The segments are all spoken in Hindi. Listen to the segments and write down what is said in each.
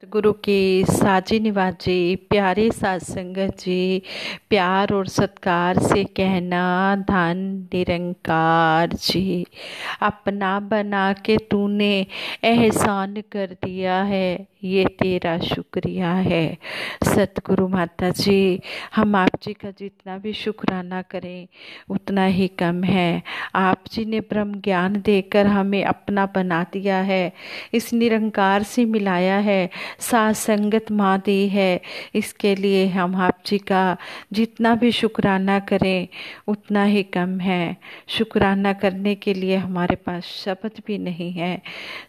गुरु की साजी निवाजी प्यारे साध संगत जी, प्यार और सत्कार से कहना धन निरंकार जी। अपना बना के तूने एहसान कर दिया है, ये तेरा शुक्रिया है। सतगुरु माता जी, हम आप जी का जितना भी शुक्राना करें उतना ही कम है। आप जी ने ब्रह्म ज्ञान देकर हमें अपना बना दिया है, इस निरंकार से मिलाया है, साथ संगत माँ दी है। इसके लिए हम आप जी का जितना भी शुक्राना करें उतना ही कम है। शुक्राना करने के लिए हमारे पास शब्द भी नहीं है।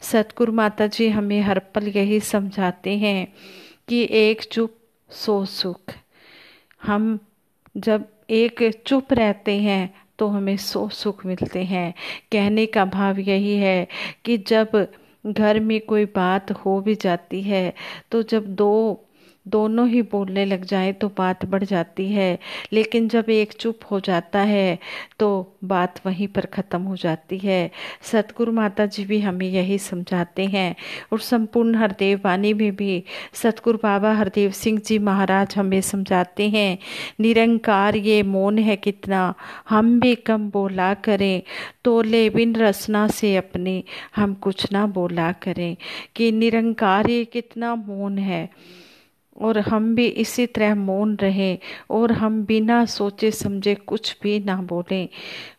सतगुरु माता जी हमें हर पल यही समझाते हैं कि एक चुप सो सुख। हम जब एक चुप रहते हैं तो हमें सो सुख मिलते हैं। कहने का भाव यही है कि जब घर में कोई बात हो भी जाती है तो जब दोनों ही बोलने लग जाए तो बात बढ़ जाती है, लेकिन जब एक चुप हो जाता है तो बात वहीं पर ख़त्म हो जाती है। सतगुरु माता जी भी हमें यही समझाते हैं और संपूर्ण हरदेव वाणी में भी सतगुरु बाबा हरदेव सिंह जी महाराज हमें समझाते हैं, निरंकार ये मौन है कितना, हम भी कम बोला करें, तोले बिन रसना से अपने हम कुछ ना बोला करें। कि निरंकार ये कितना मौन है और हम भी इसी तरह मौन रहें और हम बिना सोचे समझे कुछ भी ना बोलें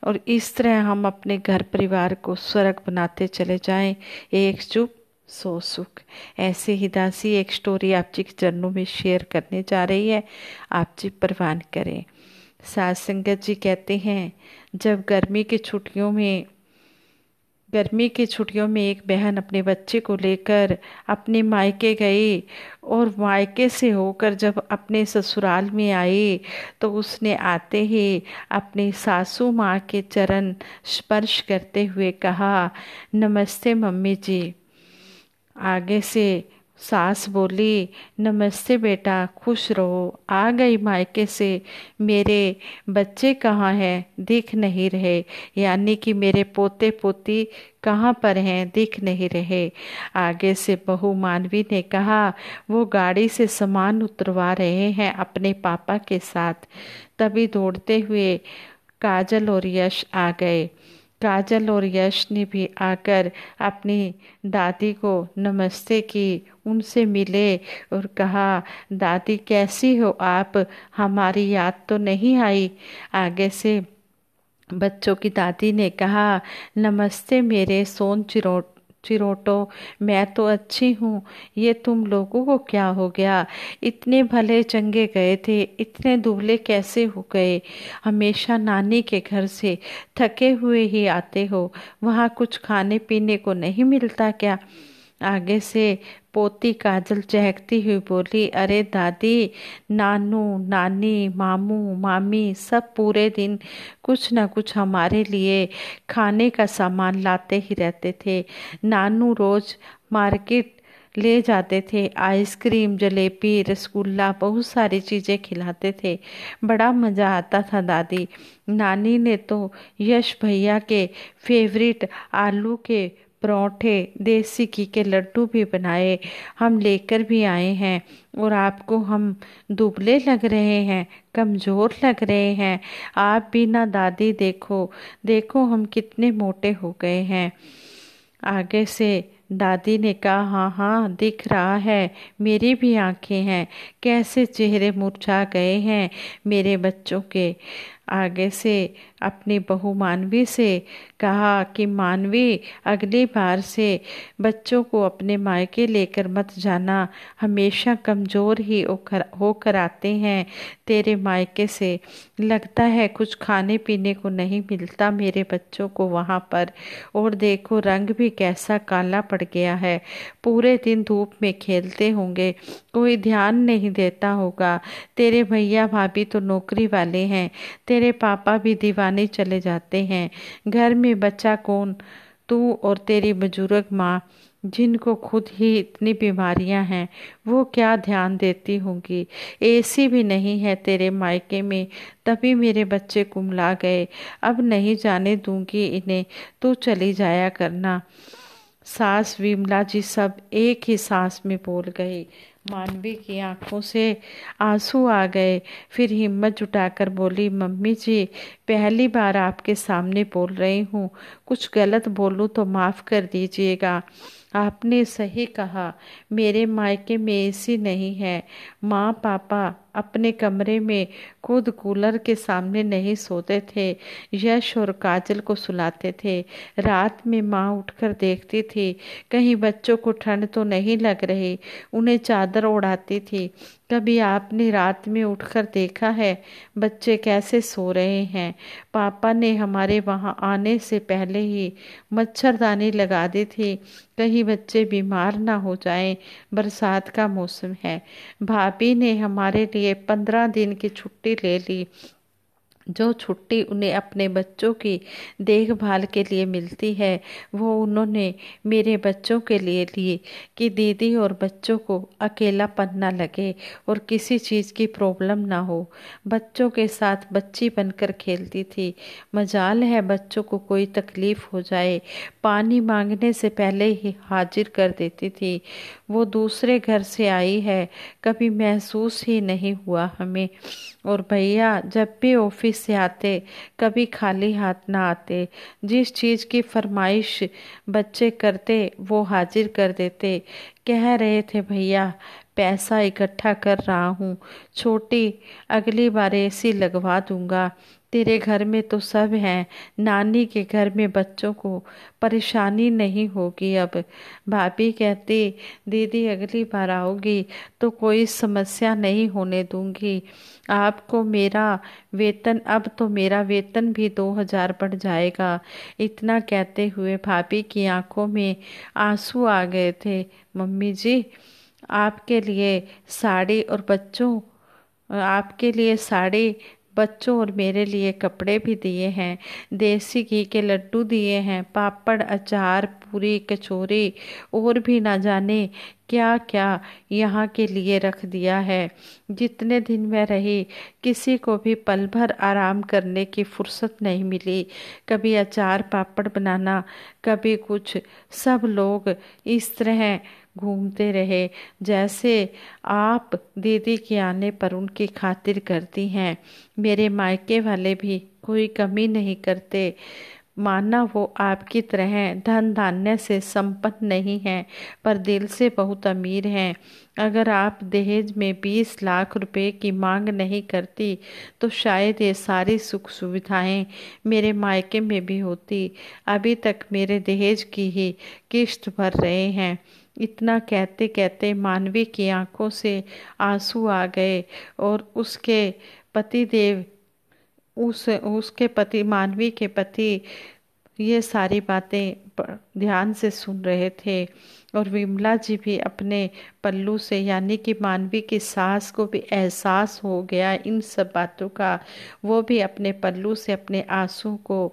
और इस तरह हम अपने घर परिवार को स्वर्ग बनाते चले जाएं। एक चुप सो सुख। ऐसे ही दासी एक स्टोरी आप जी के चरणों में शेयर करने जा रही है, आप जी परवान करें। साध संगत जी कहते हैं, जब गर्मी की छुट्टियों में एक बहन अपने बच्चे को लेकर अपने मायके गई और मायके से होकर जब अपने ससुराल में आई तो उसने आते ही अपनी सासू माँ के चरण स्पर्श करते हुए कहा, नमस्ते मम्मी जी। आगे से सास बोली, नमस्ते बेटा, खुश रहो, आ गई मायके से, मेरे बच्चे कहाँ हैं, दिख नहीं रहे, यानी कि मेरे पोते पोती कहाँ पर हैं, दिख नहीं रहे। आगे से बहू मानवी ने कहा, वो गाड़ी से सामान उतरवा रहे हैं अपने पापा के साथ। तभी दौड़ते हुए काजल और यश आ गए। काजल और यश ने भी आकर अपनी दादी को नमस्ते की, उनसे मिले और कहा, दादी कैसी हो आप, हमारी याद तो नहीं आई। आगे से बच्चों की दादी ने कहा, नमस्ते मेरे सोन चिरोटो, मैं तो अच्छी हूँ, ये तुम लोगों को क्या हो गया, इतने भले चंगे गए थे, इतने दुबले कैसे हो गए, हमेशा नानी के घर से थके हुए ही आते हो, वहाँ कुछ खाने पीने को नहीं मिलता क्या। आगे से पोती काजल चहकती हुई बोली, अरे दादी, नानू नानी मामू मामी सब पूरे दिन कुछ न कुछ हमारे लिए खाने का सामान लाते ही रहते थे। नानू रोज मार्केट ले जाते थे, आइसक्रीम जलेबी रसगुल्ला बहुत सारी चीज़ें खिलाते थे, बड़ा मज़ा आता था दादी। नानी ने तो यश भैया के फेवरेट आलू के परोठे देसी घी के लड्डू भी बनाए, हम लेकर भी आए हैं और आपको हम दुबले लग रहे हैं, कमज़ोर लग रहे हैं, आप भी ना दादी देखो देखो हम कितने मोटे हो गए हैं। आगे से दादी ने कहा, हाँ हाँ दिख रहा है, मेरी भी आंखें हैं, कैसे चेहरे मुरझा गए हैं मेरे बच्चों के। आगे से अपनी बहू मानवी से कहा कि मानवी, अगली बार से बच्चों को अपने मायके लेकर मत जाना, हमेशा कमज़ोर ही होकर आते हैं तेरे मायके से, लगता है कुछ खाने पीने को नहीं मिलता मेरे बच्चों को वहाँ पर, और देखो रंग भी कैसा काला पड़ गया है, पूरे दिन धूप में खेलते होंगे, कोई ध्यान नहीं देता होगा, तेरे भैया भाभी तो नौकरी वाले हैं, तेरे पापा भी दीवाने चले जाते हैं, घर में बचा कौन, तू और तेरी बुजुर्ग माँ, जिनको खुद ही इतनी बीमारियां हैं, वो क्या ध्यान देती होंगी, एसी भी नहीं है तेरे मायके में, तभी मेरे बच्चे कुमला गए, अब नहीं जाने दूंगी इन्हें, तू चली जाया करना। सास विमला जी सब एक ही सांस में बोल गई। मानवी की आंखों से आंसू आ गए। फिर हिम्मत जुटाकर बोली, मम्मी जी, पहली बार आपके सामने बोल रही हूँ, कुछ गलत बोलूँ तो माफ़ कर दीजिएगा। आपने सही कहा, मेरे मायके में एसी नहीं है। माँ पापा अपने कमरे में खुद कूलर के सामने नहीं सोते थे, यश और काजल को सुलाते थे। रात में माँ उठकर देखती थी कहीं बच्चों को ठंड तो नहीं लग रही, उन्हें चादर ओढ़ाती थी। कभी आपने रात में उठकर देखा है बच्चे कैसे सो रहे हैं? पापा ने हमारे वहाँ आने से पहले ही मच्छरदानी लगा दी थी, कहीं बच्चे बीमार ना हो जाएं, बरसात का मौसम है। भाभी ने हमारे लिए 15 दिन की छुट्टी ले ली, जो छुट्टी उन्हें अपने बच्चों की देखभाल के लिए मिलती है वो उन्होंने मेरे बच्चों के लिए ली, कि दीदी और बच्चों को अकेलापन ना लगे और किसी चीज़ की प्रॉब्लम ना हो। बच्चों के साथ बच्ची बनकर खेलती थी। मजाल है बच्चों को कोई तकलीफ हो जाए, पानी मांगने से पहले ही हाजिर कर देती थी। वो दूसरे घर से आई है, कभी महसूस ही नहीं हुआ हमें। और भैया जब भी ऑफिस से आते कभी खाली हाथ ना आते, जिस चीज़ की फरमाइश बच्चे करते वो हाजिर कर देते। कह रहे थे, भैया पैसा इकट्ठा कर रहा हूँ, छोटी अगली बार एसी लगवा दूंगा। तेरे घर में तो सब हैं, नानी के घर में बच्चों को परेशानी नहीं होगी अब। भाभी कहती, दीदी अगली बार आओगी तो कोई समस्या नहीं होने दूंगी आपको। मेरा वेतन, अब तो मेरा वेतन भी 2000 बढ़ जाएगा। इतना कहते हुए भाभी की आंखों में आंसू आ गए थे। मम्मी जी, आपके लिए साड़ी और बच्चों आपके लिए साड़ी, बच्चों और मेरे लिए कपड़े भी दिए हैं, देसी घी के लड्डू दिए हैं, पापड़, अचार, पूरी, कचौरी और भी ना जाने क्या क्या यहाँ के लिए रख दिया है। जितने दिन मैं रही किसी को भी पल भर आराम करने की फुर्सत नहीं मिली। कभी अचार पापड़ बनाना, कभी कुछ, सब लोग इस तरह घूमते रहे जैसे आप दीदी के आने पर उनकी खातिर करती हैं। मेरे मायके वाले भी कोई कमी नहीं करते। माना वो आपकी तरह धन धान्य से संपन्न नहीं हैं, पर दिल से बहुत अमीर हैं। अगर आप दहेज में 20 लाख रुपए की मांग नहीं करती तो शायद ये सारी सुख सुविधाएं मेरे मायके में भी होती। अभी तक मेरे दहेज की ही किश्त भर रहे हैं। इतना कहते कहते मानवी की आंखों से आंसू आ गए और उसके पति देव, उस उसके पति, मानवी के पति ये सारी बातें ध्यान से सुन रहे थे। और विमला जी भी अपने पल्लू से, यानी कि मानवी की सास को भी एहसास हो गया इन सब बातों का। वो भी अपने पल्लू से अपने आंसू को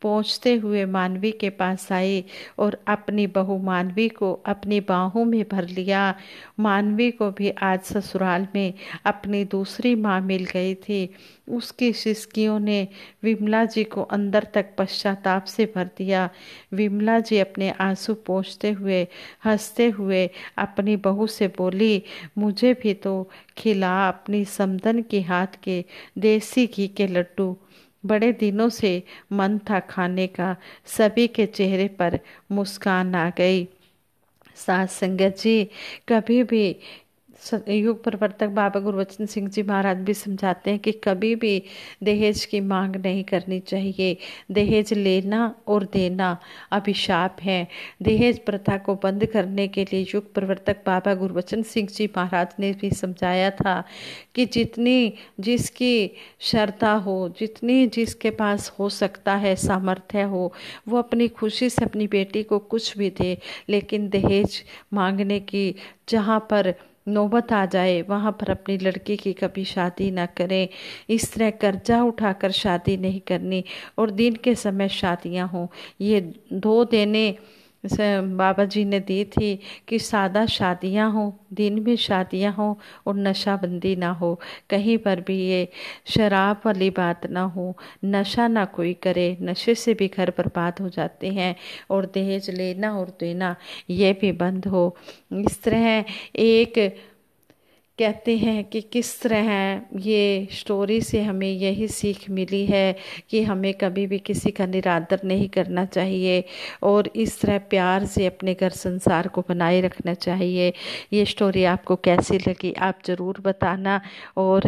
पोंछते हुए मानवी के पास आई और अपनी बहू मानवी को अपनी बाहों में भर लिया। मानवी को भी आज ससुराल में अपनी दूसरी माँ मिल गई थी। उसकी सिसकियों ने विमला जी को अंदर तक पश्चाताप से भर दिया। विमला जी अपने आंसू पोंछते हुए, हंसते हुए अपनी बहू से बोली, मुझे भी तो खिला अपनी समधन के हाथ के देसी घी के लड्डू, बड़े दिनों से मन था खाने का। सभी के चेहरे पर मुस्कान आ गई। साथ संगत जी, कभी भी युग प्रवर्तक बाबा गुरबचन सिंह जी महाराज भी समझाते हैं कि कभी भी दहेज की मांग नहीं करनी चाहिए। दहेज लेना और देना अभिशाप है। दहेज प्रथा को बंद करने के लिए युग प्रवर्तक बाबा गुरबचन सिंह जी महाराज ने भी समझाया था कि जितनी जिसकी श्रद्धा हो, जितनी जिसके पास हो सकता है, सामर्थ्य हो, वो अपनी खुशी से अपनी बेटी को कुछ भी दे, लेकिन दहेज मांगने की जहाँ पर नौबत आ जाए वहाँ पर अपनी लड़की की कभी शादी ना करें। इस तरह कर्जा उठाकर शादी नहीं करनी और दिन के समय शादियाँ हों। ये दो देने बाबा जी ने दी थी कि सादा शादियां हो, दिन में शादियां हो और नशाबंदी ना हो, कहीं पर भी ये शराब वाली बात ना हो, नशा ना कोई करे, नशे से भी घर बर्बाद हो जाते हैं, और दहेज लेना और देना ये भी बंद हो। इस तरह एक कहते हैं कि किस तरह ये स्टोरी से हमें यही सीख मिली है कि हमें कभी भी किसी का निरादर नहीं करना चाहिए, और इस तरह प्यार से अपने घर संसार को बनाए रखना चाहिए। ये स्टोरी आपको कैसी लगी आप ज़रूर बताना, और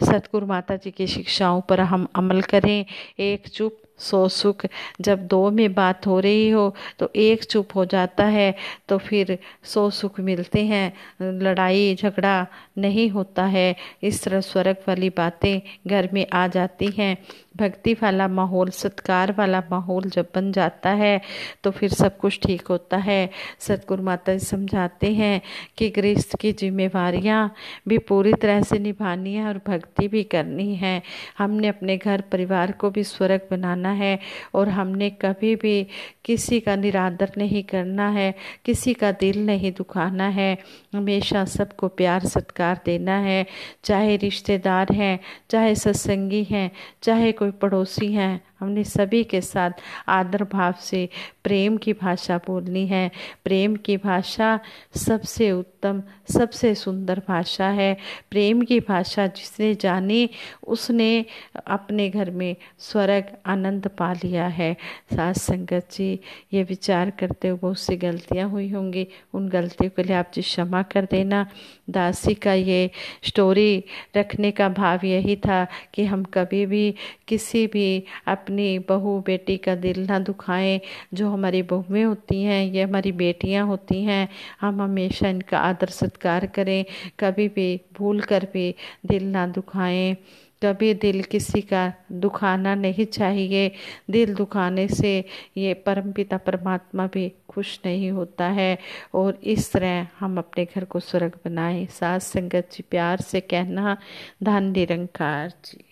सतगुरु माता जी की शिक्षाओं पर हम अमल करें। एक चुप सौ सुख, जब दो में बात हो रही हो तो एक चुप हो जाता है तो फिर सौ सुख मिलते हैं, लड़ाई झगड़ा नहीं होता है। इस तरह स्वर्ग वाली बातें घर में आ जाती हैं। भक्ति वाला माहौल, सत्कार वाला माहौल जब बन जाता है तो फिर सब कुछ ठीक होता है। सतगुरु माता जी समझाते हैं कि गृहस्थ की जिम्मेवारियां भी पूरी तरह से निभानी है और भक्ति भी करनी है। हमने अपने घर परिवार को भी स्वर्ग बनाना है, और हमने कभी भी किसी का निरादर नहीं करना है, किसी का दिल नहीं दुखाना है। हमेशा सबको प्यार सत्कार देना है, चाहे रिश्तेदार हैं, चाहे सत्संगी हैं, चाहे कोई पड़ोसी हैं, हमने सभी के साथ आदर भाव से प्रेम की भाषा बोलनी है। प्रेम की भाषा सबसे उत्तम, सबसे सुंदर भाषा है। प्रेम की भाषा जिसने जानी उसने अपने घर में स्वर्ग आनंद पा लिया है। साथ संगत जी, ये विचार करते हुए बहुत सी गलतियाँ हुई होंगी, उन गलतियों के लिए आप जी क्षमा कर देना। दासी का ये स्टोरी रखने का भाव यही था कि हम कभी भी किसी भी अपनी बहू बेटी का दिल ना दुखाएं। जो हमारी बहुएं होती हैं, ये हमारी बेटियां होती हैं, हम हमेशा इनका आदर सत्कार करें, कभी भी भूल कर भी दिल ना दुखाएं। कभी दिल किसी का दुखाना नहीं चाहिए। दिल दुखाने से ये परमपिता परमात्मा भी खुश नहीं होता है। और इस तरह हम अपने घर को स्वर्ग बनाएं। साथ संगत जी, प्यार से कहना, धन निरंकार जी।